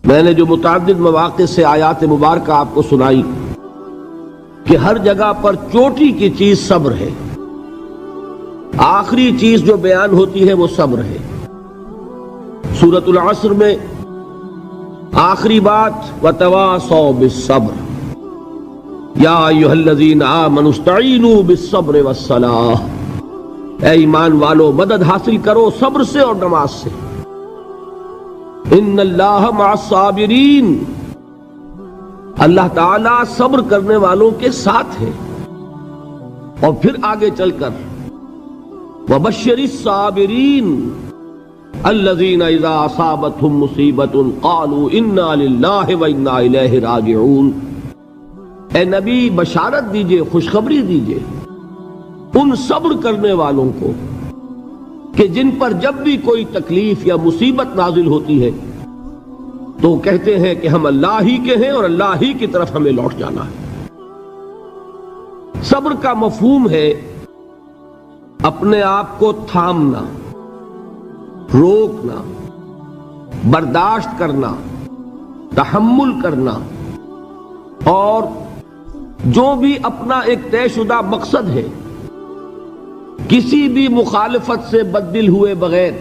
میں نے جو متعدد مواقع سے آیات مبارکہ آپ کو سنائی کہ ہر جگہ پر چوٹی کی چیز صبر ہے، آخری چیز جو بیان ہوتی ہے وہ صبر ہے۔ سورۃ العصر میں آخری بات وَتَوَاصَوْا بِالصَّبْرِ یا ایھا الذین آمنوا استعینوا بالصبر والصلاۃ، اے ایمان والو مدد حاصل کرو صبر سے اور نماز سے۔ ان اللہ مع الصابرین، اللہ تعالیٰ صبر کرنے والوں کے ساتھ ہے۔ اور پھر آگے چل کر وبشر الصابرین الذین اذا اصابتهم مصیبۃ قالوا انا للہ وانا الیہ راجعون، اے نبی بشارت دیجئے، خوشخبری دیجئے ان صبر کرنے والوں کو کہ جن پر جب بھی کوئی تکلیف یا مصیبت نازل ہوتی ہے تو کہتے ہیں کہ ہم اللہ ہی کے ہیں اور اللہ ہی کی طرف ہمیں لوٹ جانا ہے۔ صبر کا مفہوم ہے اپنے آپ کو تھامنا، روکنا، برداشت کرنا، تحمل کرنا، اور جو بھی اپنا ایک طے شدہ مقصد ہے کسی بھی مخالفت سے بددل ہوئے بغیر،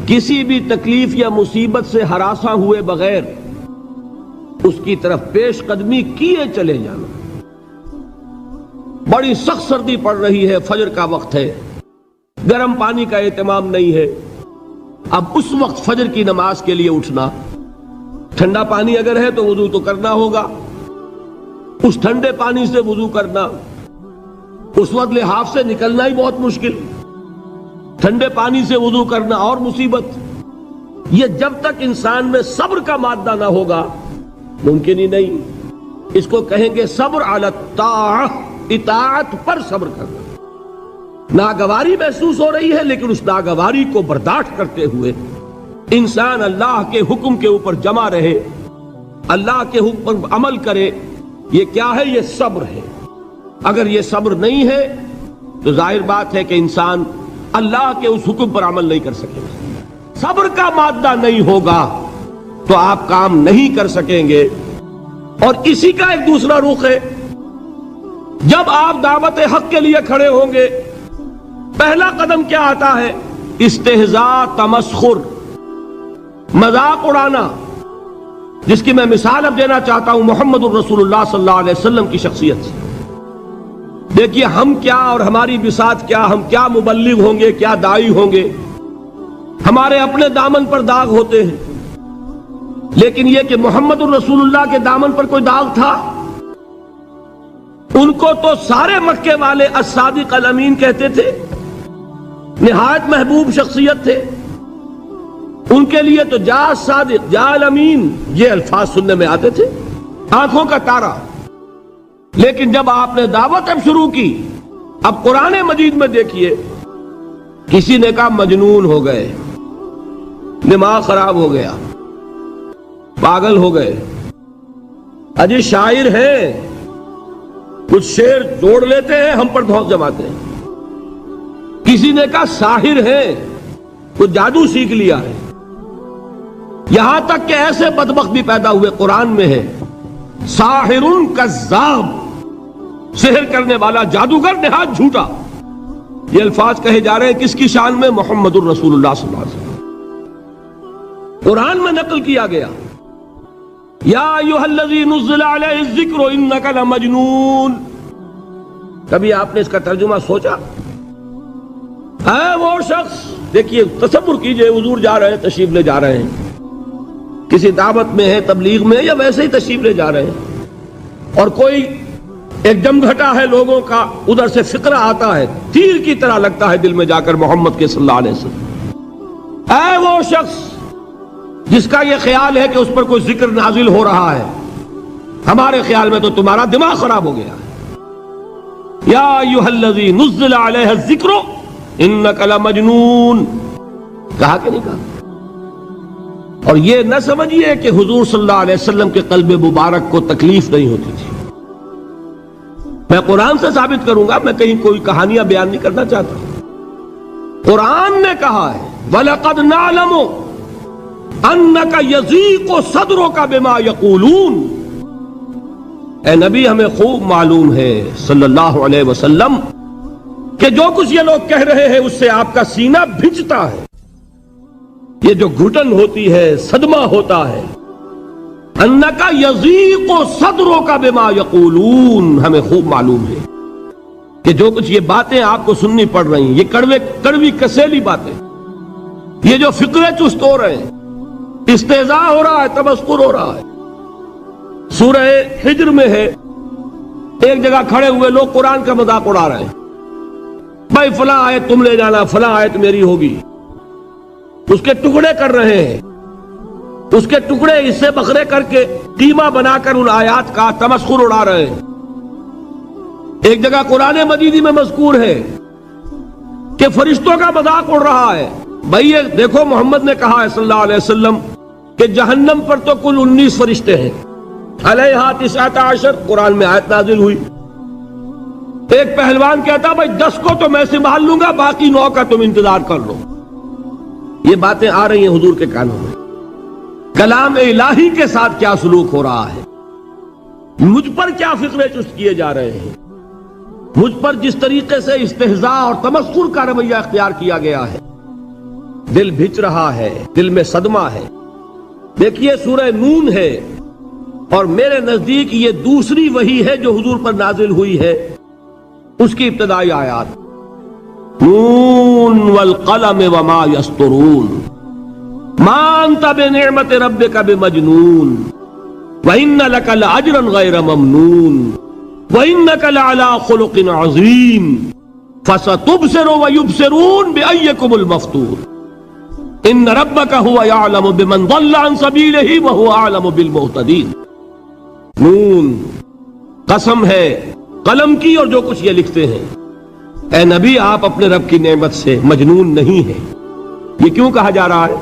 کسی بھی تکلیف یا مصیبت سے ہراساں ہوئے بغیر اس کی طرف پیش قدمی کیے چلے جانا۔ بڑی سخت سردی پڑ رہی ہے، فجر کا وقت ہے، گرم پانی کا اہتمام نہیں ہے، اب اس وقت فجر کی نماز کے لیے اٹھنا، ٹھنڈا پانی اگر ہے تو وضو تو کرنا ہوگا، اس ٹھنڈے پانی سے وضو کرنا، اس وقت لحاف سے نکلنا ہی بہت مشکل، ٹھنڈے پانی سے وضو کرنا اور مصیبت۔ یہ جب تک انسان میں صبر کا مادہ نہ ہوگا ممکن ہی نہیں۔ اس کو کہیں گے صبر علی الطاعہ، اطاعت پر صبر کرنا۔ ناگواری محسوس ہو رہی ہے لیکن اس ناگواری کو برداشت کرتے ہوئے انسان اللہ کے حکم کے اوپر جمع رہے، اللہ کے حکم پر عمل کرے۔ یہ کیا ہے؟ یہ صبر ہے۔ اگر یہ صبر نہیں ہے تو ظاہر بات ہے کہ انسان اللہ کے اس حکم پر عمل نہیں کر سکے گا۔ صبر کا مادہ نہیں ہوگا تو آپ کام نہیں کر سکیں گے۔ اور اسی کا ایک دوسرا رخ ہے، جب آپ دعوت حق کے لیے کھڑے ہوں گے پہلا قدم کیا آتا ہے؟ استہزاء، تمسخر، مذاق اڑانا، جس کی میں مثال اب دینا چاہتا ہوں محمد الرسول اللہ صلی اللہ علیہ وسلم کی شخصیت سے۔ دیکھیے ہم کیا اور ہماری بساط کیا، ہم کیا مبلغ ہوں گے، کیا داعی ہوں گے، ہمارے اپنے دامن پر داغ ہوتے ہیں، لیکن یہ کہ محمد الرسول اللہ کے دامن پر کوئی داغ تھا؟ ان کو تو سارے مکے والے الصادق الامین کہتے تھے، نہایت محبوب شخصیت تھے، ان کے لیے تو جا صادق جا الامین یہ الفاظ سننے میں آتے تھے، آنکھوں کا تارا۔ لیکن جب آپ نے دعوت اب شروع کی، اب قرآن مجید میں دیکھیے کسی نے کہا مجنون ہو گئے، دماغ خراب ہو گیا، پاگل ہو گئے، اجی شاعر ہیں، کچھ شعر جوڑ لیتے ہیں ہم پر دھوس جماتے ہیں۔ کسی نے کہا ساحر ہیں، کچھ جادو سیکھ لیا ہے، یہاں تک کہ ایسے بدبخت بھی پیدا ہوئے، قرآن میں ہے ساحر کذاب، سحر کرنے والا جادوگر نہایت جھوٹا۔ یہ الفاظ کہے جا رہے ہیں کس کی شان میں؟ محمد الرسول اللہ صلی اللہ علیہ وسلم۔ قرآن میں نقل کیا گیا یا ایھا الذی نزل علیہ الذکر انک لمجنون۔ کبھی آپ نے اس کا ترجمہ سوچا؟ ہے وہ شخص، دیکھیے تصور کیجئے حضور جا رہے ہیں، تشریف لے جا رہے ہیں، کسی دعوت میں ہے، تبلیغ میں، یا ویسے ہی تشریف لے جا رہے ہیں، اور کوئی ایک جمگھٹا ہے لوگوں کا، ادھر سے فقرہ آتا ہے، تیر کی طرح لگتا ہے دل میں جا کر محمد کے صلی اللہ علیہ وسلم۔ اے وہ شخص جس کا یہ خیال ہے کہ اس پر کوئی ذکر نازل ہو رہا ہے، ہمارے خیال میں تو تمہارا دماغ خراب ہو گیا ہے۔ یا ایھا الذی نزل علیہ الذکر انک لمجنون، کہا کہ نہیں کہا؟ اور یہ نہ سمجھیے کہ حضور صلی اللہ علیہ وسلم کے قلب مبارک کو تکلیف نہیں ہوتی تھی۔ میں قرآن سے ثابت کروں گا، میں کہیں کوئی کہانیاں بیان نہیں کرنا چاہتا۔ قرآن نے کہا ہے وَلَقَدْ نَعْلَمُ انک یضیق صدرک بما یقولون، اے نبی ہمیں خوب معلوم ہے صلی اللہ علیہ وسلم کہ جو کچھ یہ لوگ کہہ رہے ہیں اس سے آپ کا سینہ بھجتا ہے، یہ جو گھٹن ہوتی ہے، صدمہ ہوتا ہے۔ انک یضیق صدرک بما یقولون، ہمیں خوب معلوم ہے کہ جو کچھ یہ باتیں آپ کو سننی پڑ رہی ہیں، یہ کڑوی کسیلی باتیں، یہ جو فقرے چست ہو رہے ہیں، استہزاء ہو رہا ہے، تمسخر ہو رہا ہے۔ سورہ حجر میں ہے، ایک جگہ کھڑے ہوئے لوگ قرآن کا مذاق اڑا رہے ہیں، بھائی فلاں آیت تم لے جانا، فلاں آیت میری ہوگی، اس کے ٹکڑے کر رہے ہیں، اس کے ٹکڑے حصے بکھرے کر کے قیمہ بنا کر ان آیات کا تمسخر اڑا رہے ہیں۔ ایک جگہ قرآن مجیدی میں مذکور ہے کہ فرشتوں کا مذاق اڑ رہا ہے، بھائی یہ دیکھو محمد نے کہا ہے صلی اللہ علیہ وسلم کہ جہنم پر تو کل 19 فرشتے ہیں، علیہا 19 قرآن میں آیت نازل ہوئی۔ ایک پہلوان کہتا بھائی 10 کو تو میں سنبھال لوں گا، باقی 9 کا تم انتظار کر لو۔ یہ باتیں آ رہی ہیں حضور کے کانوں میں، کلام الہی کے ساتھ کیا سلوک ہو رہا ہے، مجھ پر کیا فقرے چست کیے جا رہے ہیں، مجھ پر جس طریقے سے استہزاء اور تمسخر کا رویہ اختیار کیا گیا ہے، دل بھج رہا ہے، دل میں صدمہ ہے۔ دیکھیے سورہ نون ہے، اور میرے نزدیک یہ دوسری وحی ہے جو حضور پر نازل ہوئی ہے، اس کی ابتدائی آیات، نون والقلم وما یسطرون ما انت بنعمت ربک بمجنون وان لک لاجرا غیر ممنون وانک لعلی خلق عظیم فستبصر ویبصرون بأیکم المفتون ان ربک هو یعلم بمن ضل عن سبیلہ وهو اعلم بالمہتدین۔ نون، قسم ہے قلم کی اور جو کچھ یہ لکھتے ہیں۔ اے نبی آپ اپنے رب کی نعمت سے مجنون نہیں ہیں۔ یہ کیوں کہا جا رہا ہے؟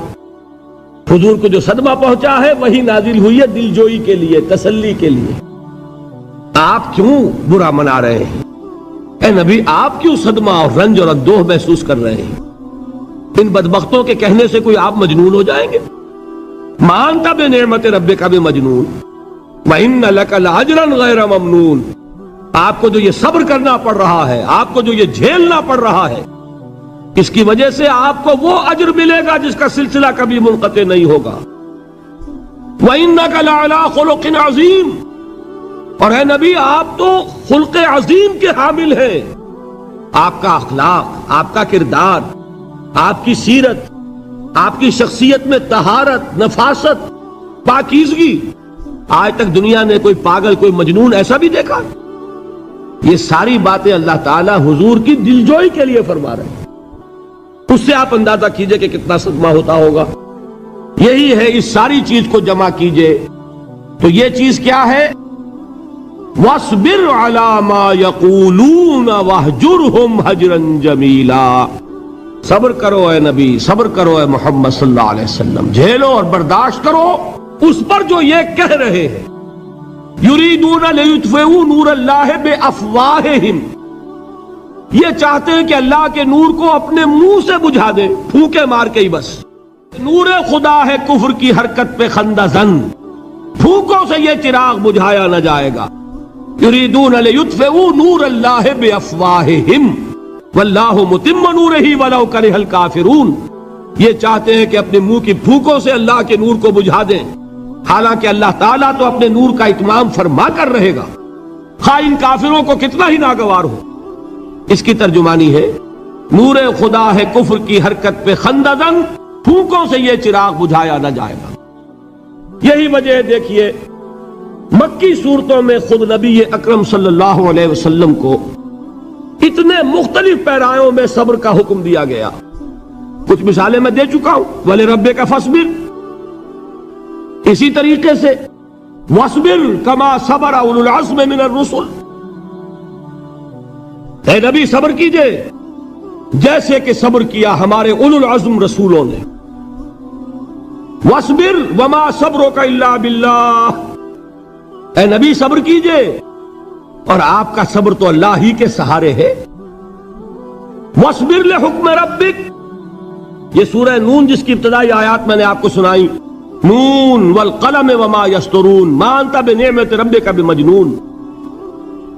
حضور کو جو صدمہ پہنچا ہے وہی نازل ہوئی ہے دل جوئی کے لیے، تسلی کے لیے۔ آپ کیوں برا منا رہے ہیں؟ اے نبی آپ کیوں صدمہ اور رنج اور اندوہ محسوس کر رہے ہیں؟ ان بدبختوں کے کہنے سے کوئی آپ مجنون ہو جائیں گے؟ مانتا بے نعمت رب کا بھی مجنون وَإِنَّ لَكَ لَأَجْرًا غَيْرَ مَمْنُونَ، آپ کو جو یہ صبر کرنا پڑ رہا ہے، آپ کو جو یہ جھیلنا پڑ رہا ہے، اس کی وجہ سے آپ کو وہ اجر ملے گا جس کا سلسلہ کبھی منقطع نہیں ہوگا۔ وَإِنَّكَ لَعَلَىٰ خُلُقٍ عَظِيمٍ، اور اے نبی آپ تو خلق عظیم کے حامل ہیں۔ آپ کا اخلاق، آپ کا کردار، آپ کی سیرت، آپ کی شخصیت میں طہارت، نفاست، پاکیزگی، آج تک دنیا نے کوئی پاگل، کوئی مجنون ایسا بھی دیکھا؟ یہ ساری باتیں اللہ تعالیٰ حضور کی دلجوئی کے لیے فرما رہے ہیں۔ اس سے آپ اندازہ کیجئے کہ کتنا صدمہ ہوتا ہوگا۔ یہی ہے، اس ساری چیز کو جمع کیجئے تو یہ چیز کیا ہے؟ وَاصْبِرْ عَلَىٰ مَا يَقُولُونَ وَاهْجُرْهُمْ هَجْرًا جَمِيلًا، صبر کرو اے نبی، صبر کرو اے محمد صلی اللہ علیہ وسلم، جھیلو اور برداشت کرو اس پر جو یہ کہہ رہے ہیں۔ یریدون لیطفئوا نور اللہ بافواہہم، یہ چاہتے ہیں کہ اللہ کے نور کو اپنے منہ سے بجھا دیں، پھونکے مار کے ہی بس۔ نور خدا ہے کفر کی حرکت پہ خندہ زن، پھونکوں سے یہ چراغ بجھایا نہ جائے گا۔ یریدون لیطفئوا نور اللہ بافواہہم واللہ متم نورہ ولو کرہ الکافرون، یہ چاہتے ہیں کہ اپنے منہ کی پھونکوں سے اللہ کے نور کو بجھا دیں، حالانکہ اللہ تعالیٰ تو اپنے نور کا اتمام فرما کر رہے گا، خواہ ان کافروں کو کتنا ہی ناگوار ہو۔ اس کی ترجمانی ہے نور خدا ہے کفر کی حرکت پہ خندہ زن، پھونکوں سے یہ چراغ بجھایا نہ جائے گا۔ یہی وجہ دیکھیے مکی صورتوں میں خود نبی اکرم صلی اللہ علیہ وسلم کو اتنے مختلف پیرایوں میں صبر کا حکم دیا گیا۔ کچھ مثالیں میں دے چکا ہوں، وَلِرَبِّكَ فَاصْبِرْ، اسی طریقے سے وَاصْبِرْ كَمَا صَبَرَ أُولُو الْعَزْمِ مِنَ الرُّسُلِ، اے نبی صبر کیجئے جیسے کہ صبر کیا ہمارے اولو العزم رسولوں نے۔ وَاصْبِرْ وَمَا صَبْرُكَ إِلَّا بِاللَّهِ، اے نبی صبر کیجئے اور آپ کا صبر تو اللہ ہی کے سہارے ہے۔ وَاصْبِرْ لِحُکْمِ رَبِّكَ، یہ سورہ نون جس کی ابتدائی آیات میں نے آپ کو سنائی، نون والقلم وما یسطرون ما انت بنعمت ربک بمجنون،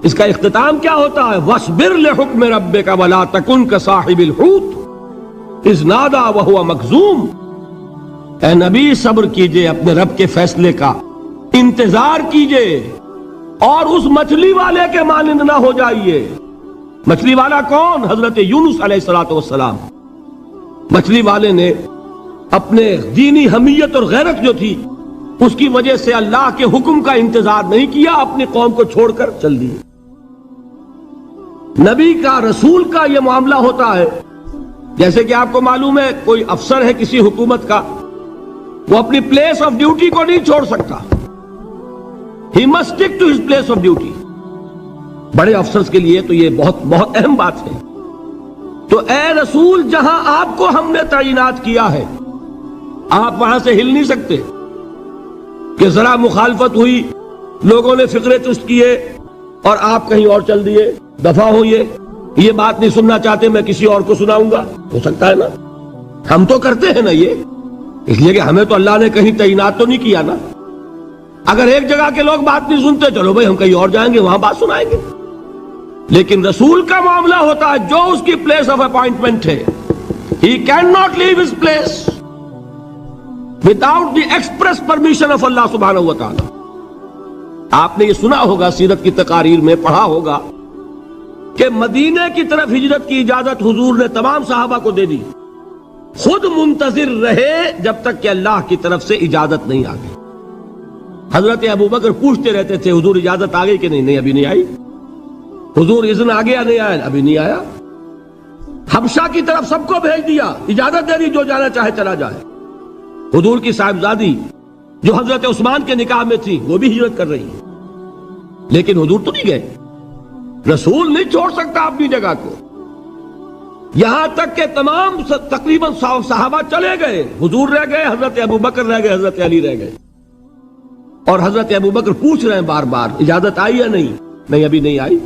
اس کا اختتام کیا ہوتا ہے؟ وَاصْبِرْ لِحُکْمِ رَبِّكَ وَلَا تَكُنْ كَصَاحِبِ الْحُوتِ اِذْ نَادَىٰ وَهُوَ مَكْظُومٌ، اے نبی صبر کیجئے اپنے رب کے فیصلے کا، انتظار کیجئے اور اس مچھلی والے کے مانند نہ ہو جائیے۔ مچھلی والا کون؟ حضرت یونس علیہ السلام۔ مچھلی والے نے اپنے دینی حمیت اور غیرت جو تھی اس کی وجہ سے اللہ کے حکم کا انتظار نہیں کیا، اپنی قوم کو چھوڑ کر چل دیے۔ نبی کا، رسول کا یہ معاملہ ہوتا ہے، جیسے کہ آپ کو معلوم ہے کوئی افسر ہے کسی حکومت کا، وہ اپنی پلیس آف ڈیوٹی کو نہیں چھوڑ سکتا، he must stick to his place of duty. بڑے افسرز کے لیے تو یہ بہت بہت اہم بات ہے۔ تو اے رسول، جہاں آپ کو ہم نے تعینات کیا ہے آپ وہاں سے ہل نہیں سکتے کہ ذرا مخالفت ہوئی، لوگوں نے فقرے چست کیے اور آپ کہیں اور چل دیے، دفع ہوئیے، یہ بات نہیں سننا چاہتے، میں کسی اور کو سناؤں گا، ہو سکتا ہے نا؟ ہم تو کرتے ہیں نا یہ، اس لیے کہ ہمیں تو اللہ نے کہیں تعینات تو نہیں کیا نا۔ اگر ایک جگہ کے لوگ بات نہیں سنتے، چلو بھائی ہم کہیں اور جائیں گے، وہاں بات سنائیں گے۔ لیکن رسول کا معاملہ ہوتا ہے جو اس کی پلیس آف اپوائنٹمنٹ ہے، he cannot leave his place without the express permission of Allah subhanahu wa ta'ala۔ آپ نے یہ سنا ہوگا، سیرت کی تقاریر میں پڑھا ہوگا کہ مدینے کی طرف ہجرت کی اجازت حضور نے تمام صحابہ کو دے دی، خود منتظر رہے جب تک کہ اللہ کی طرف سے اجازت نہیں آ گئی۔ حضرت ابوبکر پوچھتے رہتے تھے حضور اجازت آ گئی کہ نہیں؟ نہیں ابھی نہیں آئی۔ حضور اذن آ گیا؟ نہیں آیا، ابھی نہیں آیا۔ حبشہ کی طرف سب کو بھیج دیا، اجازت دے دی جو جانا چاہے چلا جائے۔ حضور کی صاحبزادی جو حضرت عثمان کے نکاح میں تھی وہ بھی ہجرت کر رہی ہے، لیکن حضور تو نہیں گئے۔ رسول نہیں چھوڑ سکتا اپنی جگہ کو، یہاں تک کہ تمام تقریباً صحابہ چلے گئے، حضور رہ گئے، حضرت ابوبکر رہ گئے، حضرت علی رہ گئے، اور حضرت ابوبکر پوچھ رہے ہیں بار بار اجازت آئی یا نہیں؟ نہیں ابھی نہیں آئی۔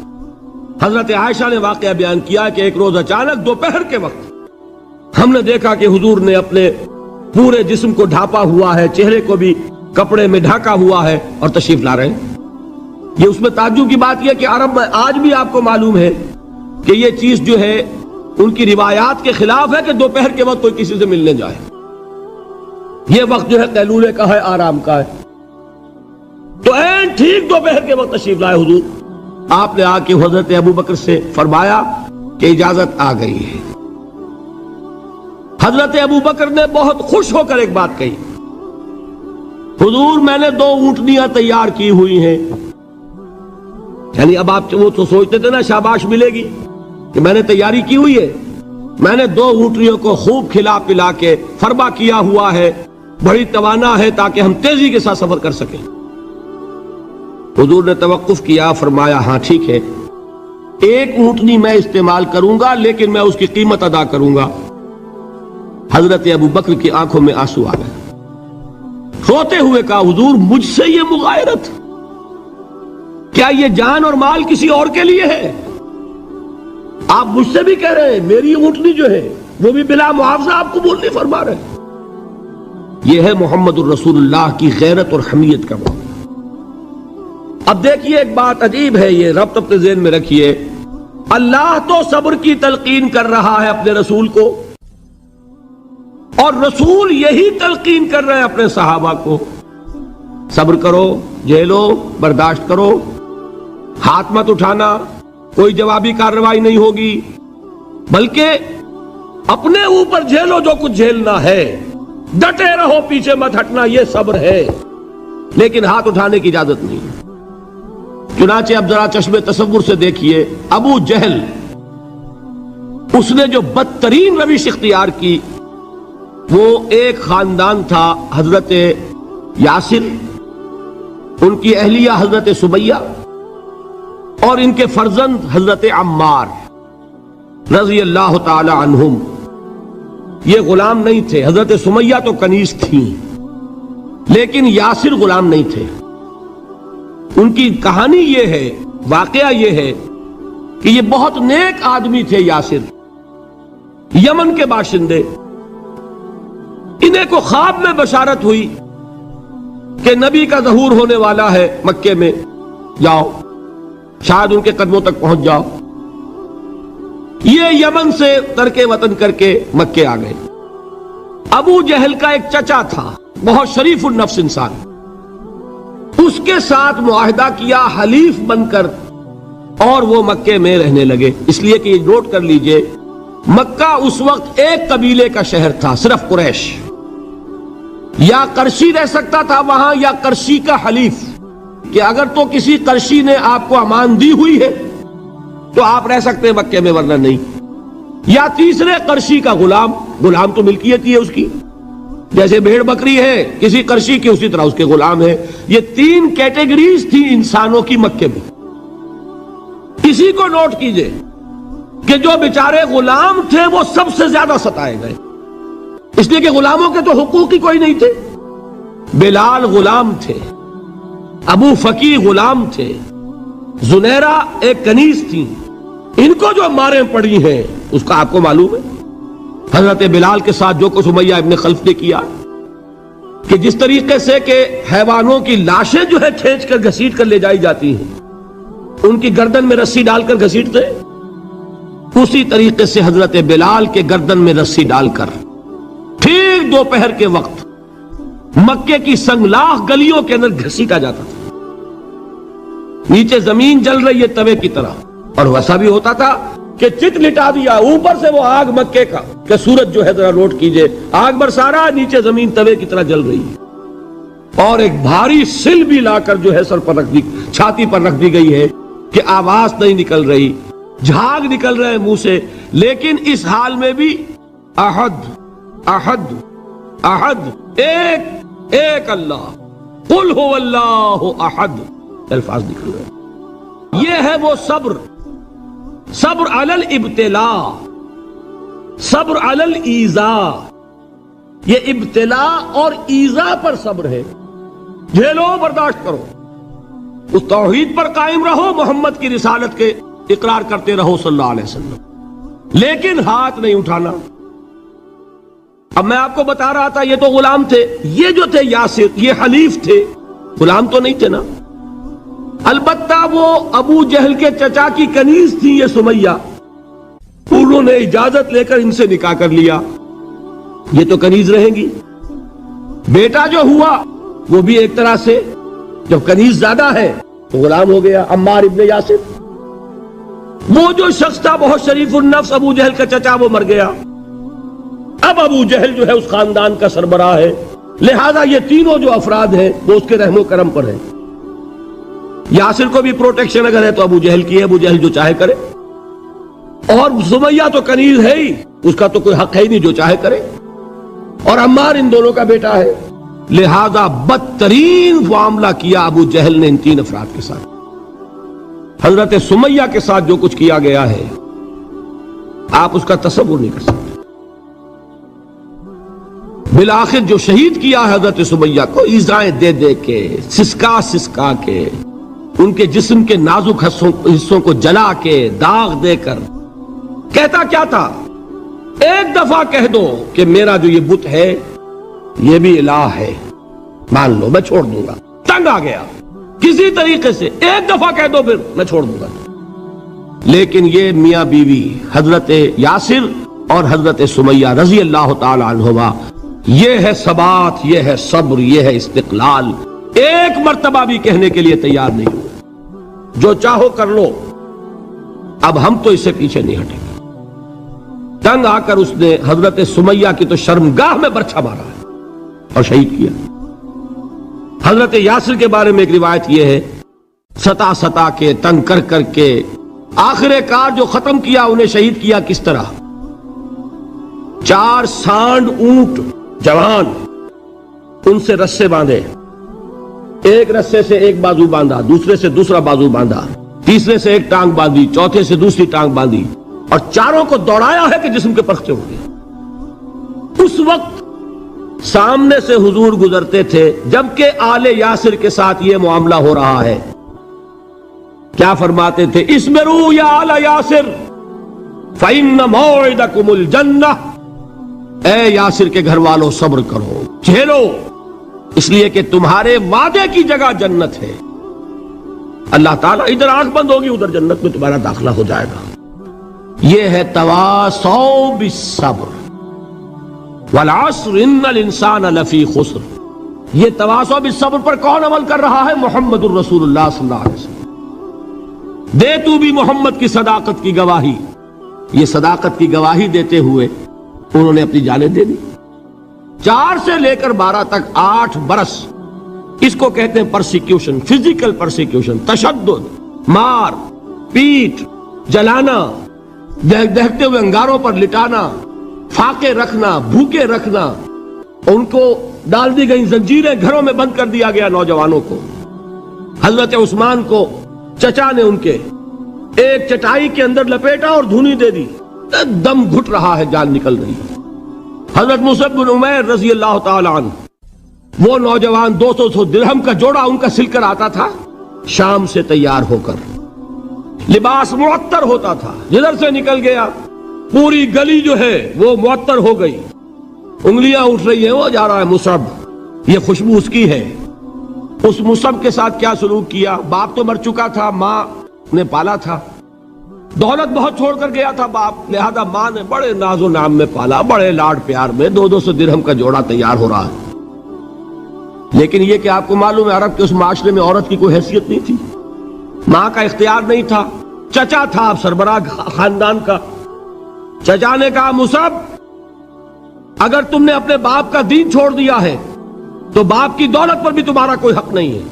حضرت عائشہ نے واقعہ بیان کیا کہ ایک روز اچانک دوپہر کے وقت ہم نے دیکھا کہ حضور نے اپنے پورے جسم کو ڈھانپا ہوا ہے، چہرے کو بھی کپڑے میں ڈھانکا ہوا ہے اور تشریف لا رہے ہیں۔ یہ اس میں تعجب کی بات یہ کہ عرب میں آج بھی آپ کو معلوم ہے کہ یہ چیز جو ہے ان کی روایات کے خلاف ہے کہ دوپہر کے وقت کوئی کسی سے ملنے جائے۔ یہ وقت جو ہے قیلولے کا ہے، آرام کا ہے۔ تو این ٹھیک دوپہر کے وقت تشریف لائے حضور، آپ نے آ کے حضرت ابوبکر سے فرمایا کہ اجازت آ گئی ہے۔ حضرت ابوبکر نے بہت خوش ہو کر ایک بات کہی، حضور میں نے 2 اونٹنیاں تیار کی ہوئی ہیں۔ یعنی اب آپ وہ تو سوچتے تھے نا شاباش ملے گی کہ میں نے تیاری کی ہوئی ہے، میں نے 2 اونٹنیوں کو خوب کھلا پلا کے فربا کیا ہوا ہے، بڑی توانا ہے تاکہ ہم تیزی کے ساتھ سفر کر سکیں۔ حضور نے توقف کیا، فرمایا ہاں ٹھیک ہے، 1 اونٹنی میں استعمال کروں گا لیکن میں اس کی قیمت ادا کروں گا۔ حضرت ابوبکر کی آنکھوں میں آنسو آ گئے، روتے ہوئے کہا حضور مجھ سے یہ مغایرت، کیا یہ جان اور مال کسی اور کے لیے ہے؟ آپ مجھ سے بھی کہہ رہے ہیں میری اونٹنی جو ہے وہ بھی بلا معاوضہ آپ قبول نہیں فرما رہے۔ یہ ہے محمد الرسول اللہ کی غیرت اور حمیت کا معاملہ۔ اب دیکھیے ایک بات عجیب ہے، یہ ربط اپنے ذہن میں رکھیے، اللہ تو صبر کی تلقین کر رہا ہے اپنے رسول کو، اور رسول یہی تلقین کر رہے ہیں اپنے صحابہ کو، صبر کرو، جھیلو، برداشت کرو، ہاتھ مت اٹھانا، کوئی جوابی کارروائی نہیں ہوگی، بلکہ اپنے اوپر جھیلو جو کچھ جھیلنا ہے، ڈٹے رہو، پیچھے مت ہٹنا، یہ صبر ہے، لیکن ہاتھ اٹھانے کی اجازت نہیں۔ چنانچہ اب ذرا چشم تصور سے دیکھیے، ابو جہل اس نے جو بدترین روش اختیار کی، وہ ایک خاندان تھا حضرت یاسر، ان کی اہلیہ حضرت سمیہ اور ان کے فرزند حضرت عمار رضی اللہ تعالی عنہم۔ یہ غلام نہیں تھے، حضرت سمیہ تو کنیز تھیں لیکن یاسر غلام نہیں تھے۔ ان کی کہانی یہ ہے، واقعہ یہ ہے کہ یہ بہت نیک آدمی تھے یاسر، یمن کے باشندے، انہیں کو خواب میں بشارت ہوئی کہ نبی کا ظہور ہونے والا ہے مکے میں، جاؤ شاید ان کے قدموں تک پہنچ جاؤ۔ یہ یمن سے ترک وطن کر کے مکے آ گئے۔ ابو جہل کا ایک چچا تھا، بہت شریف النفس انسان، اس کے ساتھ معاہدہ کیا حلیف بن کر، اور وہ مکے میں رہنے لگے۔ اس لیے کہ یہ نوٹ کر لیجئے، مکہ اس وقت ایک قبیلے کا شہر تھا، صرف قریش۔ یا قرشی رہ سکتا تھا وہاں، یا قرشی کا حلیف، کہ اگر تو کسی قرشی نے آپ کو امان دی ہوئی ہے تو آپ رہ سکتے ہیں مکے میں، ورنہ نہیں۔ یا تیسرے قرشی کا غلام، غلام تو ملکیت ہی ہے اس کی، جیسے بھیڑ بکری ہے کسی قرشی کی، اسی طرح اس کے غلام ہے۔ یہ تین کیٹیگریز تھی انسانوں کی مکے میں۔ اسی کو نوٹ کیجئے کہ جو بیچارے غلام تھے وہ سب سے زیادہ ستائے گئے، اس لیے کہ غلاموں کے تو حقوق ہی کوئی نہیں تھے۔ بلال غلام تھے، ابو فقی غلام تھے، زنیرہ ایک کنیز تھی، ان کو جو ماریں پڑی ہیں اس کا آپ کو معلوم ہے۔ حضرت بلال کے ساتھ جو کچھ امیہ ابن خلف نے کیا، کہ جس طریقے سے کہ حیوانوں کی لاشیں جو ہے کھینچ کر گھسیٹ کر لے جائی جاتی ہیں، ان کی گردن میں رسی ڈال کر گھسیٹتے، اسی طریقے سے حضرت بلال کے گردن میں رسی ڈال کر ٹھیک دوپہر کے وقت مکے کی سنگلاخ گلیوں کے اندر گھسیٹا جاتا تھا۔ نیچے زمین جل رہی ہے توے کی طرح، اور ویسا بھی ہوتا تھا کہ چت لٹا دیا، اوپر سے وہ آگ مکے کا، کہ سورج جو ہے ذرا نوٹ کیجئے، آگ برسا رہا، نیچے زمین توے کی طرح جل رہی ہے، اور ایک بھاری سل بھی لا کر جو ہے سر پر رکھ دی، چھاتی پر رکھ دی گئی ہے کہ آواز نہیں نکل رہی، جھاگ نکل رہے منہ سے، لیکن اس حال میں بھی احد احد احد، ایک ایک اللہ، قل هو اللہ احد، الفاظ نکل رہے۔ یہ ہے وہ صبر، صبر علی الابتلاء، صبر علی الایذاء۔ یہ ابتلاء اور ایذاء پر صبر ہے، جھیلو برداشت کرو، اس توحید پر قائم رہو، محمد کی رسالت کے اقرار کرتے رہو صلی اللہ علیہ وسلم، لیکن ہاتھ نہیں اٹھانا۔ اب میں آپ کو بتا رہا تھا یہ تو غلام تھے، یہ جو تھے یاسر یہ حلیف تھے، غلام تو نہیں تھے نا۔ البتہ وہ ابو جہل کے چچا کی کنیز تھی یہ سمیہ، انہوں نے اجازت لے کر ان سے نکاح کر لیا، یہ تو کنیز رہیں گی۔ بیٹا جو ہوا وہ بھی ایک طرح سے، جب کنیز زیادہ ہے تو غلام ہو گیا، عمار ابن یاسر۔ وہ جو شخص تھا بہت شریف النفس ابو جہل کا چچا، وہ مر گیا، اب ابو جہل جو ہے اس خاندان کا سربراہ ہے، لہذا یہ تینوں جو افراد ہیں وہ اس کے رحم و کرم پر ہیں۔ یاسر کو بھی پروٹیکشن اگر ہے تو ابو جہل کی ہے، ابو جہل جو چاہے کرے، اور سمیہ تو کنیز ہے ہی، اس کا تو کوئی حق ہے ہی نہیں، جو چاہے کرے، اور عمار ان دونوں کا بیٹا ہے، لہذا بدترین معاملہ کیا ابو جہل نے ان تین افراد کے ساتھ۔ حضرت سمیہ کے ساتھ جو کچھ کیا گیا ہے آپ اس کا تصور نہیں کر سکتے۔ بالآخر جو شہید کیا ہے حضرت سمیہ کو، ایذائیں دے دے کے، سسکا سسکا کے، ان کے جسم کے نازک حصوں کو جلا کے، داغ دے کر، کہتا کیا تھا، ایک دفعہ کہہ دو کہ میرا جو یہ بت ہے یہ بھی الہ ہے، مان لو میں چھوڑ دوں گا۔ تنگ آ گیا، کسی طریقے سے ایک دفعہ کہہ دو پھر میں چھوڑ دوں گا۔ لیکن یہ میاں بیوی حضرت یاسر اور حضرت سمیہ رضی اللہ تعالی عنہما، یہ ہے ثبات، یہ ہے صبر، یہ ہے استقلال، ایک مرتبہ بھی کہنے کے لیے تیار نہیں ہوئے، جو چاہو کر لو، اب ہم تو اس سے پیچھے نہیں ہٹیں گے۔ تنگ آ کر اس نے حضرت سمیہ کی تو شرمگاہ میں برچھا مارا ہے اور شہید کیا۔ حضرت یاسر کے بارے میں ایک روایت یہ ہے، ستا ستا کے، تنگ کر کر کے، آخر کار جو ختم کیا، انہیں شہید کیا کس طرح، 4 سانڈ اونٹ جوان، ان سے رسے باندھے، ایک رسے سے ایک بازو باندھا، دوسرے سے دوسرا بازو باندھا، تیسرے سے ایک ٹانگ باندھی، چوتھے سے دوسری ٹانگ باندھی، اور چاروں کو دوڑایا ہے کہ جسم کے پرخچے ہو گئے۔ اس وقت سامنے سے حضور گزرتے تھے جبکہ آل یاسر کے ساتھ یہ معاملہ ہو رہا ہے، کیا فرماتے تھے، اسبروا یا آل یاسر فإن موعدکم الجنہ، اے یاسر کے گھر والوں صبر کرو، جھیلو، اس لیے کہ تمہارے وعدے کی جگہ جنت ہے۔ اللہ تعالیٰ ادھر آنکھ بند ہوگی ادھر جنت میں تمہارا داخلہ ہو جائے گا۔ یہ ہے تواصوا بالصبر والعصر ان الانسان لفی خسر۔ یہ تواصوا بالصبر پر کون عمل کر رہا ہے؟ محمد الرسول اللہ صلی اللہ علیہ وسلم۔ دے تو بھی محمد کی صداقت کی گواہی۔ یہ صداقت کی گواہی دیتے ہوئے انہوں نے اپنی جانیں دے دی۔ 4 سے لے کر 12 تک 8 برس اس کو کہتے ہیں پرسیکیوشن، فزیکل پرسیکیوشن، تشدد، مار پیٹ، جلانا، دہتے ہوئے انگاروں پر لٹانا، فاقے رکھنا، بھوکے رکھنا، ان کو ڈال دی گئی زنجیریں، گھروں میں بند کر دیا گیا نوجوانوں کو۔ حضرت عثمان کو چچا نے ان کے ایک چٹائی کے اندر لپیٹا اور دھونی دے دی، دم گھٹ رہا ہے، جان نکل رہی ہے۔ حضرت مصعب بن عمیر رضی اللہ تعالی عنہ، وہ نوجوان 200 درہم کا جوڑا ان کا سل کر آتا تھا شام سے تیار ہو کر، لباس معطر ہوتا تھا، جدھر سے نکل گیا پوری گلی جو ہے وہ معطر ہو گئی، انگلیاں اٹھ رہی ہیں، وہ جا رہا ہے مصعب، یہ خوشبو اس کی ہے۔ اس مصعب کے ساتھ کیا سلوک کیا؟ باپ تو مر چکا تھا، ماں نے پالا تھا، دولت بہت چھوڑ کر گیا تھا باپ، لہذا ماں نے بڑے ناز و نام میں پالا، بڑے لاڈ پیار میں، 200 درہم کا جوڑا تیار ہو رہا ہے۔ لیکن یہ کہ آپ کو معلوم ہے عرب کے اس معاشرے میں عورت کی کوئی حیثیت نہیں تھی، ماں کا اختیار نہیں تھا، چچا تھا اب سربراہ خاندان کا۔ چچا نے کہا مصعب اگر تم نے اپنے باپ کا دین چھوڑ دیا ہے تو باپ کی دولت پر بھی تمہارا کوئی حق نہیں ہے،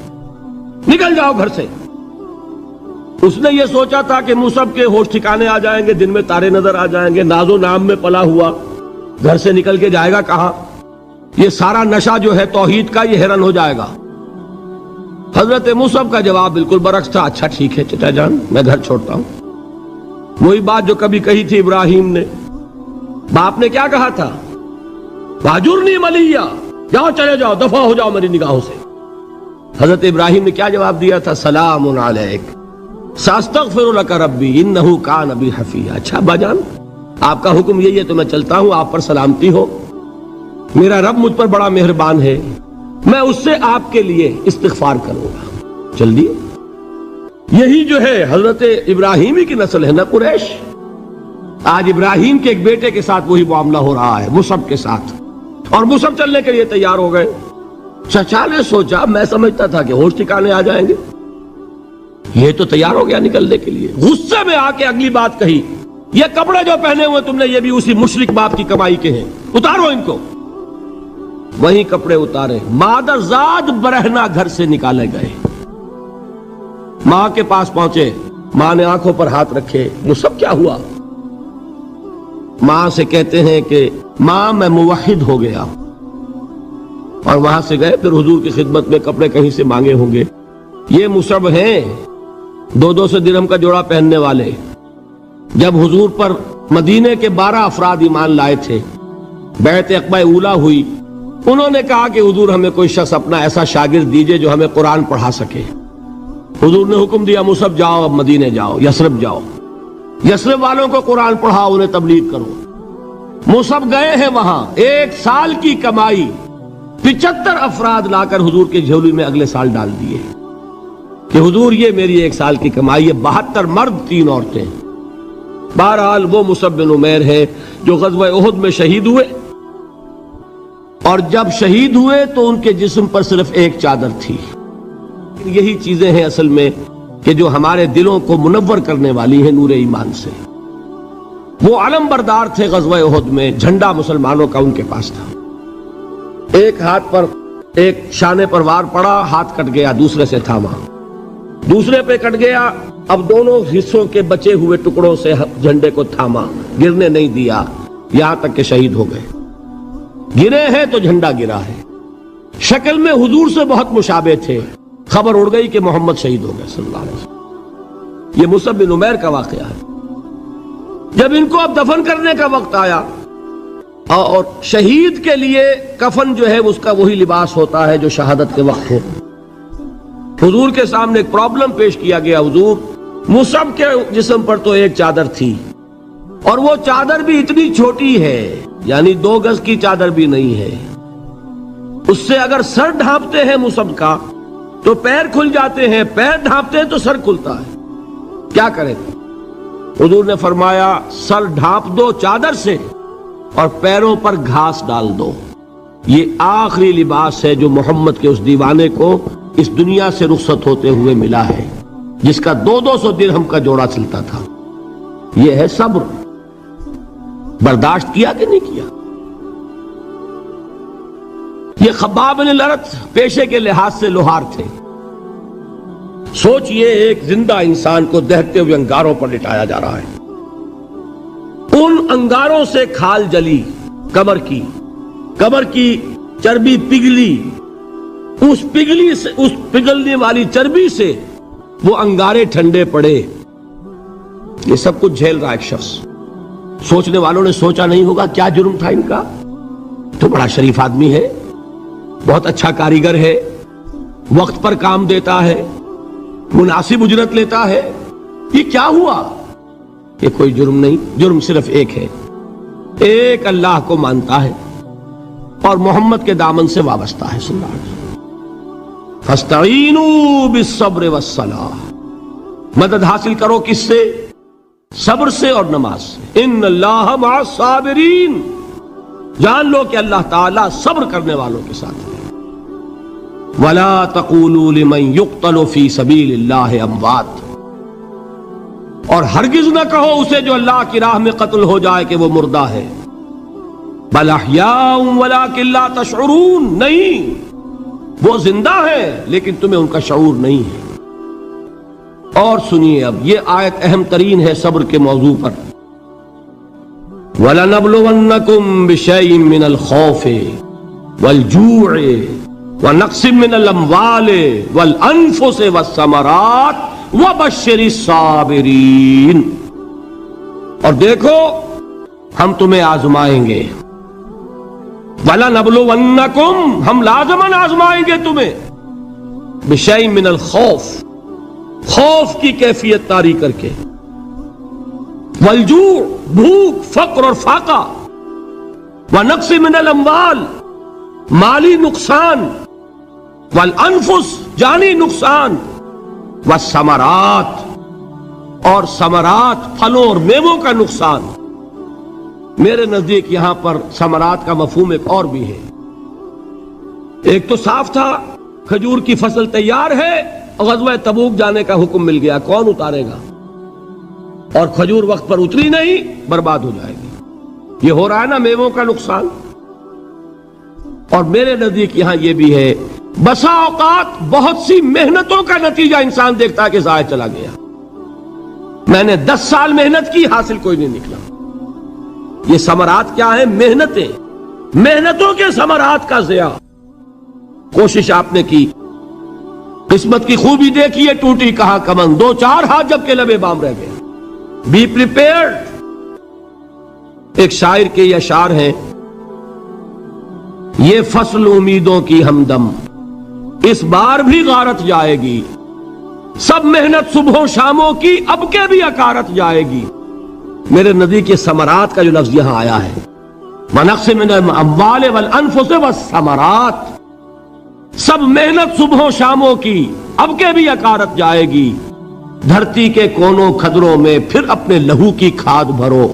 نکل جاؤ گھر سے۔ اس نے یہ سوچا تھا کہ مصعب کے ہوش ٹھکانے آ جائیں گے، دن میں تارے نظر آ جائیں گے، ناز و نام میں پلا ہوا گھر سے نکل کے جائے گا کہاں، یہ سارا نشہ جو ہے توحید کا یہ حیران ہو جائے گا۔ حضرت مصعب کا جواب بالکل برعکس تھا، اچھا ٹھیک ہے چچا جان میں گھر چھوڑتا ہوں۔ وہی بات جو کبھی کہی تھی ابراہیم نے، باپ نے کیا کہا تھا؟ واجرنی ملیہ، جاؤ چلے جاؤ، دفع ہو جاؤ میری نگاہوں سے۔ حضرت ابراہیم نے کیا جواب دیا تھا؟ سلام علیک ساستغفر لک ربی انہ کان بی حفیہ۔ اچھا ابا جان آپ کا حکم یہی ہے تو میں چلتا ہوں، آپ پر سلامتی ہو، میرا رب مجھ پر بڑا مہربان ہے، میں اس سے آپ کے لیے استغفار کروں گا۔ چل دیے۔ یہی جو ہے حضرت ابراہیمی کی نسل ہے نا قریش۔ آج ابراہیم کے ایک بیٹے کے ساتھ وہی معاملہ ہو رہا ہے، مصعب کے ساتھ، اور مصعب چلنے کے لیے تیار ہو گئے۔ چچا نے سوچا، میں سمجھتا تھا کہ ہوش ٹھکانے آ جائیں گے، یہ تو تیار ہو گیا نکلنے کے لیے۔ غصے میں آ کے اگلی بات کہی، یہ کپڑے جو پہنے ہوئے تم نے یہ بھی اسی مشرک باپ کی کمائی کے ہیں، اتارو ان کو۔ وہی کپڑے اتارے، مادر زاد برہنہ گھر سے نکالے گئے۔ ماں کے پاس پہنچے، ماں نے آنکھوں پر ہاتھ رکھے، مصعب کیا ہوا؟ ماں سے کہتے ہیں کہ ماں میں موحد ہو گیا، اور وہاں سے گئے پھر حضور کی خدمت میں، کپڑے کہیں سے مانگے ہوں گے۔ یہ مصعب ہیں 200 درہم کا جوڑا پہننے والے۔ جب حضور پر مدینے کے 12 افراد ایمان لائے تھے، بیعت عقبہ اولا ہوئی، انہوں نے کہا کہ حضور ہمیں کوئی شخص اپنا ایسا شاگرد دیجئے جو ہمیں قرآن پڑھا سکے۔ حضور نے حکم دیا مصعب جاؤ، اب مدینے جاؤ، یثرب جاؤ، یثرب والوں کو قرآن پڑھاؤ، انہیں تبلیغ کرو۔ مصعب گئے ہیں وہاں، 1 سال کی کمائی 75 افراد لا کر حضور کے جھولی میں اگلے سال ڈال دیے کہ حضور یہ میری 1 سال کی کمائی ہے، 72 مرد 3 عورتیں۔ بہرحال وہ مصعب بن عمیر ہے جو غزوہ احد میں شہید ہوئے، اور جب شہید ہوئے تو ان کے جسم پر صرف ایک چادر تھی۔ یہی چیزیں ہیں اصل میں کہ جو ہمارے دلوں کو منور کرنے والی ہیں نور ایمان سے۔ وہ علم بردار تھے غزوہ احد میں، جھنڈا مسلمانوں کا ان کے پاس تھا۔ ایک ہاتھ پر ایک شانے پر وار پڑا، ہاتھ کٹ گیا، دوسرے سے تھاما، دوسرے پہ کٹ گیا، اب دونوں حصوں کے بچے ہوئے ٹکڑوں سے جھنڈے کو تھاما، گرنے نہیں دیا، یہاں تک کہ شہید ہو گئے۔ گرے ہیں تو جھنڈا گرا ہے۔ شکل میں حضور سے بہت مشابہ تھے، خبر اڑ گئی کہ محمد شہید ہو گئے صلی اللہ علیہ وسلم۔ یہ مصعب بن عمیر کا واقعہ ہے۔ جب ان کو اب دفن کرنے کا وقت آیا، اور شہید کے لیے کفن جو ہے اس کا وہی لباس ہوتا ہے جو شہادت کے وقت ہو، حضور کے سامنے ایک پرابلم پیش کیا گیا۔ حضور مصعب کے جسم پر تو ایک چادر تھی، اور وہ چادر بھی اتنی چھوٹی ہے، یعنی 2 گز کی چادر بھی نہیں ہے، اس سے اگر سر ڈھانپتے ہیں مصحف کا تو پیر کھل جاتے ہیں، پیر ڈھانپتے ہیں تو سر کھلتا ہے، کیا کریں؟ حضور نے فرمایا سر ڈھانپ دو چادر سے اور پیروں پر گھاس ڈال دو۔ یہ آخری لباس ہے جو محمد کے اس دیوانے کو اس دنیا سے رخصت ہوتے ہوئے ملا ہے، جس کا 200 درہم کا جوڑا چلتا تھا۔ یہ ہے صبر۔ برداشت کیا کہ نہیں کیا؟ یہ خباب بن الارت پیشے کے لحاظ سے لوہار تھے۔ سوچئے ایک زندہ انسان کو دہتے ہوئے انگاروں پر لٹایا جا رہا ہے، ان انگاروں سے کھال جلی، کمر کی چربی پگھلی، اس پگھلنے والی چربی سے وہ انگارے ٹھنڈے پڑے۔ یہ سب کچھ جھیل رہا ایک شخص۔ سوچنے والوں نے سوچا نہیں ہوگا کیا جرم تھا ان کا، تو بڑا شریف آدمی ہے، بہت اچھا کاریگر ہے، وقت پر کام دیتا ہے، مناسب اجرت لیتا ہے، یہ کیا ہوا؟ یہ کوئی جرم نہیں، جرم صرف ایک ہے، ایک اللہ کو مانتا ہے اور محمد کے دامن سے وابستہ ہے صلی اللہ علیہ وسلم۔ فاستعینوا بالصبر والصلاۃ، مدد حاصل کرو کس سے؟ صبر سے اور نماز سے۔ ان اللہ مع الصابرین، جان لو کہ اللہ تعالیٰ صبر کرنے والوں کے ساتھ ہے۔ ولا تقولوا لمن يقتل في سبيل الله اموات، اور ہرگز نہ کہو اسے جو اللہ کی راہ میں قتل ہو جائے کہ وہ مردہ ہے۔ بل احیاء ولکن لا تشعرون، نہیں، وہ زندہ ہے لیکن تمہیں ان کا شعور نہیں ہے۔ اور سنیے اب یہ آیت اہم ترین ہے صبر کے موضوع پر۔ وَلَنَبْلُوَنَّكُمْ بِشَيْءٍ مِّنَ الْخَوْفِ وَالْجُوعِ وَنَقْصٍ مِّنَ الْأَمْوَالِ وَالْأَنفُسِ وَالثَّمَرَاتِ وَبَشِّرِ الصَّابِرِينَ، اور دیکھو ہم تمہیں آزمائیں گے۔ وَلَنَبْلُوَنَّكُمْ، ہم لازماً آزمائیں گے تمہیں، بِشَيْءٍ مِّنَ الْخَوْفِ، خوف کی کیفیت طاری کر کے، والجوع، بھوک، فقر اور فاقہ، ونقص من الاموال، مالی نقصان، والانفس، جانی نقصان، والثمرات، اور ثمرات، پھلوں اور میووں کا نقصان۔ میرے نزدیک یہاں پر ثمرات کا مفہوم ایک اور بھی ہے۔ ایک تو صاف تھا کھجور کی فصل تیار ہے، غزوہ تبوک جانے کا حکم مل گیا، کون اتارے گا؟ اور کھجور وقت پر اتری نہیں، برباد ہو جائے گی۔ یہ ہو رہا ہے نا میووں کا نقصان۔ اور میرے نزدیک یہاں یہ بھی ہے، بسا اوقات بہت سی محنتوں کا نتیجہ انسان دیکھتا ہے کہ ضائع چلا گیا، میں نے 10 سال محنت کی، حاصل کوئی نہیں نکلا۔ یہ ثمرات کیا ہے؟ محنتوں کے ثمرات کا ضیاع۔ کوشش آپ نے کی، قسمت کی خوبی دیکھیے، ٹوٹی کہاں کمن، 2-4 ہاتھ جب کے لبے بام رہ گئے۔ Be prepared. ایک شاعر کے یہ اشعار ہیں، یہ فصل امیدوں کی ہمدم اس بار بھی غارت جائے گی، سب محنت صبحوں شاموں کی اب کے بھی اکارت جائے گی۔ میرے نزدیک یہ ثمرات کا جو لفظ یہاں آیا ہے، وَنَقْصٍ مِّنَ الْأَمْوَالِ وَالْأَنفُسِ وَالثَّمَرَاتِ، سب محنت صبحوں شاموں کی اب کے بھی اکارت جائے گی۔ دھرتی کے کونوں کھدروں میں پھر اپنے لہو کی کھاد بھرو،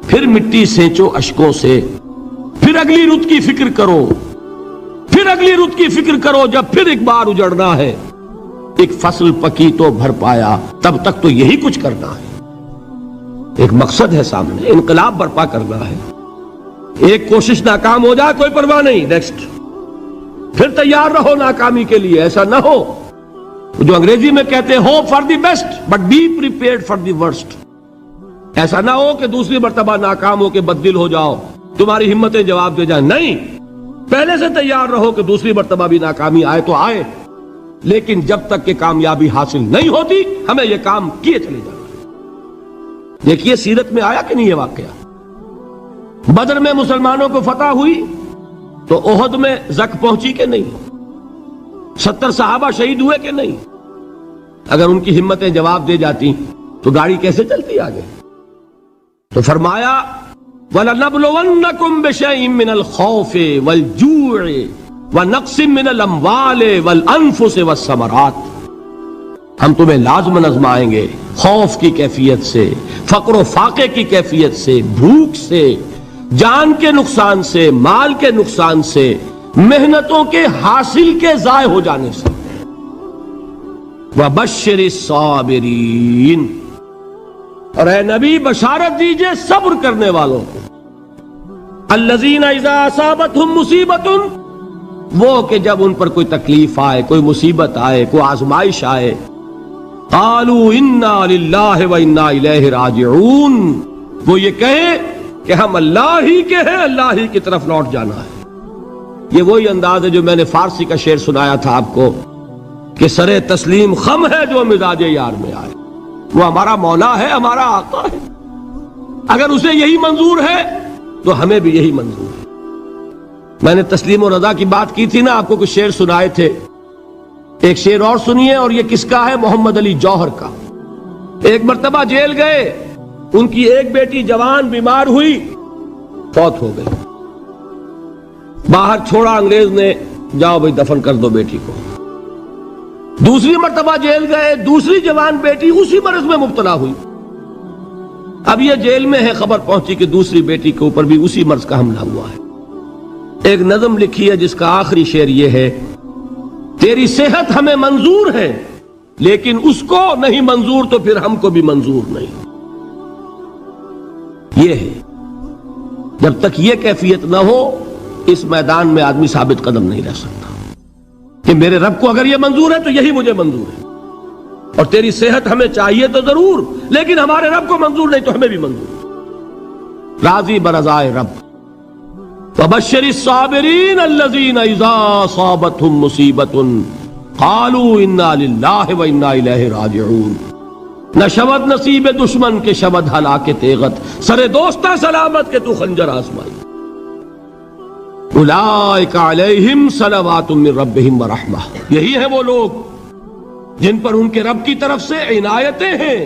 پھر مٹی سینچو اشکوں سے، پھر اگلی رت کی فکر کرو، پھر اگلی رت کی فکر کرو، جب پھر ایک بار اجڑنا ہے۔ ایک فصل پکی تو بھر پایا، تب تک تو یہی کچھ کرنا ہے۔ ایک مقصد ہے سامنے، انقلاب برپا کرنا ہے۔ ایک کوشش ناکام ہو جائے کوئی پرواہ نہیں، نیکسٹ، پھر تیار رہو ناکامی کے لیے۔ ایسا نہ ہو جو انگریزی میں کہتے ہیں hope for the best but be prepared for the worst. ایسا نہ ہو کہ دوسری مرتبہ ناکام ہو کے بددل ہو جاؤ، تمہاری ہمتیں جواب دے جائیں، نہیں، پہلے سے تیار رہو کہ دوسری مرتبہ بھی ناکامی آئے تو آئے، لیکن جب تک کہ کامیابی حاصل نہیں ہوتی ہمیں یہ کام کیے چلے جانا ہے۔ دیکھیے سیرت میں آیا کہ نہیں یہ واقعہ؟ بدر میں مسلمانوں کو فتح ہوئی تو احد میں زک پہنچی کہ نہیں؟ 70 صحابہ شہید ہوئے کہ نہیں؟ اگر ان کی ہمتیں جواب دے جاتی تو گاڑی کیسے چلتی آگے؟ تو فرمایا وَلَنَبْلُوَنَّكُمْ بِشَيْءٍ مِّنَ الْخَوْفِ وَالْجُوعِ وَنَقْصٍ مِّنَ الْأَمْوَالِ وَالْأَنفُسِ وَالثَّمَرَاتِ، ہم تمہیں لازماً آزمائیں گے خوف کی کیفیت سے، فقر و فاقے کی کیفیت سے، بھوک سے، جان کے نقصان سے، مال کے نقصان سے، محنتوں کے حاصل کے ضائع ہو جانے سے۔ وَبَشِّرِ الصَّابِرِينَ، اور اے نبی بشارت دیجئے صبر کرنے والوں کو۔ الَّذِينَ إِذَا أَصَابَتْهُمْ مُصِيبَةٌ، وہ کہ جب ان پر کوئی تکلیف آئے، کوئی مصیبت آئے، کوئی آزمائش آئے، قَالُوا إِنَّا لِلَّهِ وَإِنَّا إِلَيْهِ رَاجِعُونَ، وہ یہ کہیں کہ ہم اللہ ہی کے ہیں، اللہ ہی کی طرف لوٹ جانا ہے۔ یہ وہی انداز ہے جو میں نے فارسی کا شعر سنایا تھا آپ کو کہ سرے تسلیم خم ہے جو مزاج یار میں آئے۔ وہ ہمارا مولا ہے، ہمارا آقا ہے، اگر اسے یہی منظور ہے تو ہمیں بھی یہی منظور ہے۔ میں نے تسلیم و رضا کی بات کی تھی نا، آپ کو کچھ شعر سنائے تھے، ایک شعر اور سنیے، اور یہ کس کا ہے؟ محمد علی جوہر کا۔ ایک مرتبہ جیل گئے، ان کی ایک بیٹی جوان بیمار ہوئی، فوت ہو گئی، باہر چھوڑا انگریز نے، جاؤ بھائی دفن کر دو بیٹی کو۔ دوسری مرتبہ جیل گئے، دوسری جوان بیٹی اسی مرض میں مبتلا ہوئی، اب یہ جیل میں ہے، خبر پہنچی کہ دوسری بیٹی کے اوپر بھی اسی مرض کا حملہ ہوا ہے۔ ایک نظم لکھی ہے جس کا آخری شعر یہ ہے، تیری صحت ہمیں منظور ہے لیکن اس کو نہیں منظور تو پھر ہم کو بھی منظور نہیں۔ یہ ہے، جب تک یہ کیفیت نہ ہو اس میدان میں آدمی ثابت قدم نہیں رہ سکتا کہ میرے رب کو اگر یہ منظور ہے تو یہی مجھے منظور ہے، اور تیری صحت ہمیں چاہیے تو ضرور، لیکن ہمارے رب کو منظور نہیں تو ہمیں بھی منظور۔ راضی برضائے رب۔ وَبَشِّرِ الصَّابِرِينَ الَّذِينَ إِذَا أَصَابَتْهُمْ مُصِيبَةٌ قَالُوا إِنَّا لِلَّهِ وَإِنَّا إِلَيْهِ رَاجِعُونَ، نہ شود نصیب دشمن کے شود ہلاک تیغت، سر دوستہ سلامت کے تو خنجر آزمائی۔ اولئک علیہم صلوات من ربہم ورحمہ، یہی ہے وہ لوگ جن پر ان کے رب کی طرف سے عنایتیں ہیں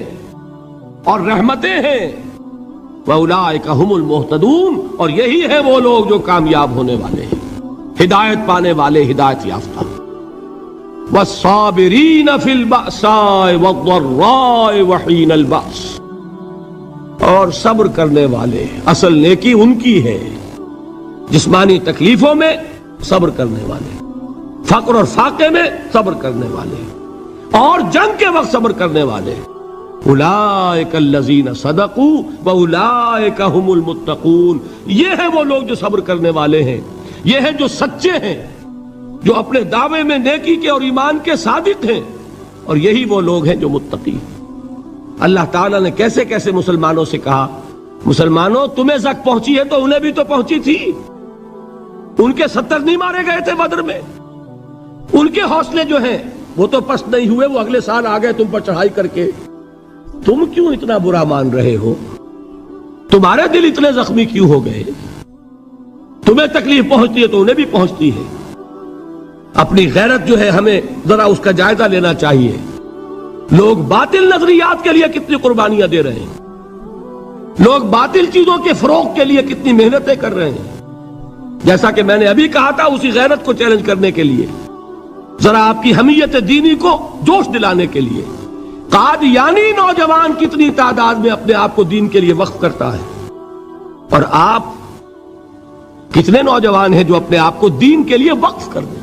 اور رحمتیں ہیں۔ وَأُولَئِكَ هُمُ الْمُهْتَدُونَ، اور یہی ہے وہ لوگ جو کامیاب ہونے والے ہیں، ہدایت پانے والے، ہدایت یافتہ۔ وَالصَّابِرِينَ فِي الْبَأْسَاءِ وَالضَّرَّاءِ وَحِينَ الْبَأْسِ، اور صبر کرنے والے، اصل نیکی ان کی ہے، جسمانی تکلیفوں میں صبر کرنے والے، فقر اور فاقے میں صبر کرنے والے، اور جنگ کے وقت صبر کرنے والے۔ اولئک الذین صدقوا واولئک هم المتقون، یہ ہیں وہ لوگ جو صبر کرنے والے ہیں، یہ ہیں جو سچے ہیں، جو اپنے دعوے میں نیکی کے اور ایمان کے صادق ہیں، اور یہی وہ لوگ ہیں جو متقی ہیں۔ اللہ تعالیٰ نے کیسے کیسے مسلمانوں سے کہا، مسلمانوں تمہیں زک پہنچی ہے تو انہیں بھی تو پہنچی تھی، ان کے 70 نہیں مارے گئے تھے بدر میں، ان کے حوصلے جو ہیں وہ تو پست نہیں ہوئے، وہ اگلے سال آ گئے تم پر چڑھائی کر کے، تم کیوں اتنا برا مان رہے ہو؟ تمہارے دل اتنے زخمی کیوں ہو گئے؟ تمہیں تکلیف پہنچتی ہے تو انہیں بھی پہنچتی ہے۔ اپنی غیرت جو ہے ہمیں ذرا اس کا جائزہ لینا چاہیے۔ لوگ باطل نظریات کے لیے کتنی قربانیاں دے رہے ہیں، لوگ باطل چیزوں کے فروغ کے لیے کتنی محنتیں کر رہے ہیں۔ جیسا کہ میں نے ابھی کہا تھا، اسی غیرت کو چیلنج کرنے کے لیے، ذرا آپ کی حمیت دینی کو جوش دلانے کے لیے، قادیانی نوجوان کتنی تعداد میں اپنے آپ کو دین کے لیے وقف کرتا ہے، اور آپ کتنے نوجوان ہیں جو اپنے آپ کو دین کے لیے وقف کر دیں،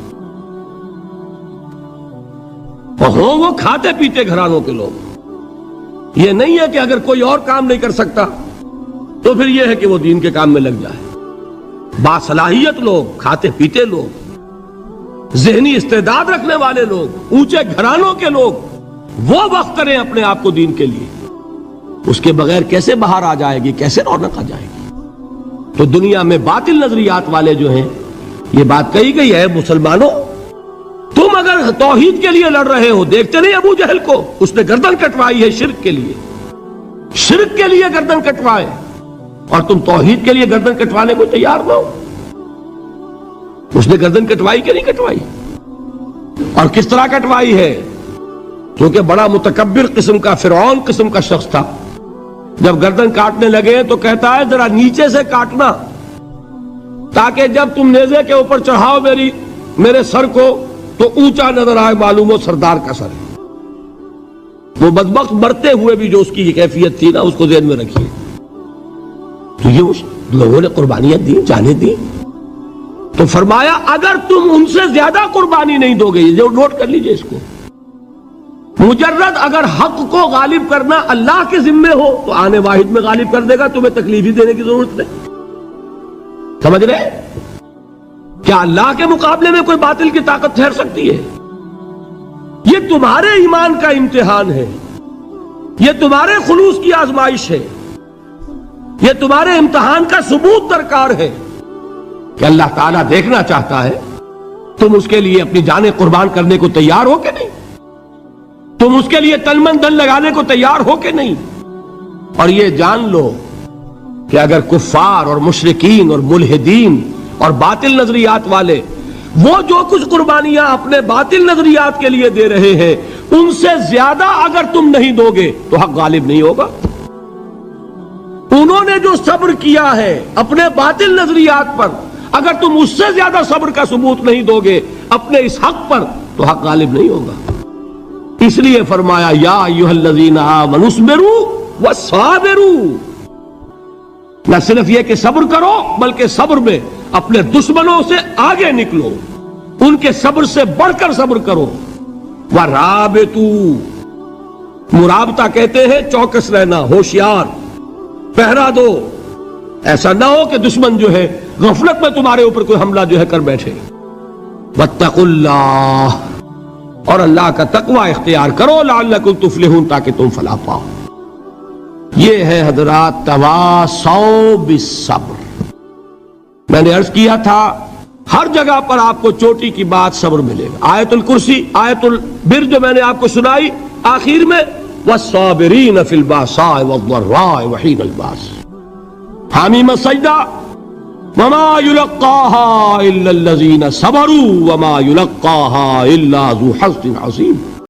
اور ہوں وہ کھاتے پیتے گھرانوں کے لوگ۔ یہ نہیں ہے کہ اگر کوئی اور کام نہیں کر سکتا تو پھر یہ ہے کہ وہ دین کے کام میں لگ جائے۔ باصلاحیت لوگ، کھاتے پیتے لوگ، ذہنی استعداد رکھنے والے لوگ، اونچے گھرانوں کے لوگ، وہ وقف کریں اپنے آپ کو دین کے لیے۔ اس کے بغیر کیسے باہر آ جائے گی، کیسے رونق آ جائے گی؟ تو دنیا میں باطل نظریات والے جو ہیں، یہ بات کہی گئی ہے، مسلمانوں تم اگر توحید کے لیے لڑ رہے ہو، دیکھتے نہیں ابو جہل کو، اس نے گردن کٹوائی ہے شرک کے لیے، شرک کے لیے گردن کٹوائے، اور تم توحید کے لیے گردن کٹوانے کو تیار نہ ہو۔ اس نے گردن کٹوائی کہ نہیں کٹوائی؟ اور کس طرح کٹوائی ہے؟ کیونکہ بڑا متکبر قسم کا، فرعون قسم کا شخص تھا، جب گردن کاٹنے لگے تو کہتا ہے ذرا نیچے سے کاٹنا، تاکہ جب تم نیزے کے اوپر چڑھاؤ میرے سر کو تو اونچا نظر آئے، معلوم ہو سردار کا سر ہے۔ وہ بدبخت مرتے ہوئے بھی جو اس کی کیفیت تھی نا، اس کو ذہن میں رکھیے۔ تو یہ اس لوگوں نے قربانیاں دی، جانیں دی، تو فرمایا اگر تم ان سے زیادہ قربانی نہیں دو گے، جو نوٹ کر لیجئے اس کو، مجرد اگر حق کو غالب کرنا اللہ کے ذمے ہو تو آنے واحد میں غالب کر دے گا، تمہیں تکلیف ہی دینے کی ضرورت نہیں۔ سمجھ رہے؟ کیا اللہ کے مقابلے میں کوئی باطل کی طاقت ٹھہر سکتی ہے؟ یہ تمہارے ایمان کا امتحان ہے، یہ تمہارے خلوص کی آزمائش ہے، یہ تمہارے امتحان کا ثبوت درکار ہے کہ اللہ تعالیٰ دیکھنا چاہتا ہے تم اس کے لیے اپنی جانیں قربان کرنے کو تیار ہو کہ نہیں، تم اس کے لیے تن من دھن لگانے کو تیار ہو کہ نہیں۔ اور یہ جان لو کہ اگر کفار اور مشرکین اور ملحدین اور باطل نظریات والے وہ جو کچھ قربانیاں اپنے باطل نظریات کے لیے دے رہے ہیں، ان سے زیادہ اگر تم نہیں دو گے تو حق غالب نہیں ہوگا۔ انہوں نے جو صبر کیا ہے اپنے باطل نظریات پر، اگر تم اس سے زیادہ صبر کا ثبوت نہیں دو گے اپنے اس حق پر تو حق غالب نہیں ہوگا۔ اس لیے فرمایا یا ایھا الذین آمنوا اصبروا وصابروا، نہ صرف یہ کہ صبر کرو بلکہ صبر میں اپنے دشمنوں سے آگے نکلو، ان کے صبر سے بڑھ کر صبر کرو۔ ورابطوا، مرابطہ کہتے ہیں چوکس رہنا، ہوشیار، پہرا دو، ایسا نہ ہو کہ دشمن جو ہے غفلت میں تمہارے اوپر کوئی حملہ جو ہے کر بیٹھے۔ واتقوا اللہ، اور اللہ کا تقوی اختیار کرو، لعلکم تفلحون، تاکہ تم فلاح پاؤ۔ یہ ہے حضرات تواصوا بالصبر۔ میں نے عرض کیا تھا ہر جگہ پر آپ کو چوٹی کی بات صبر ملے گا۔ آیت الکرسی، آیت البر جو میں نے آپ کو سنائی آخر میں، والصابرین فی الباساء والضراء وحین الباس، حامیم السجدہ، وما یلقاها الا الذین صبروا وما یلقاها الا ذو حظ عظیم۔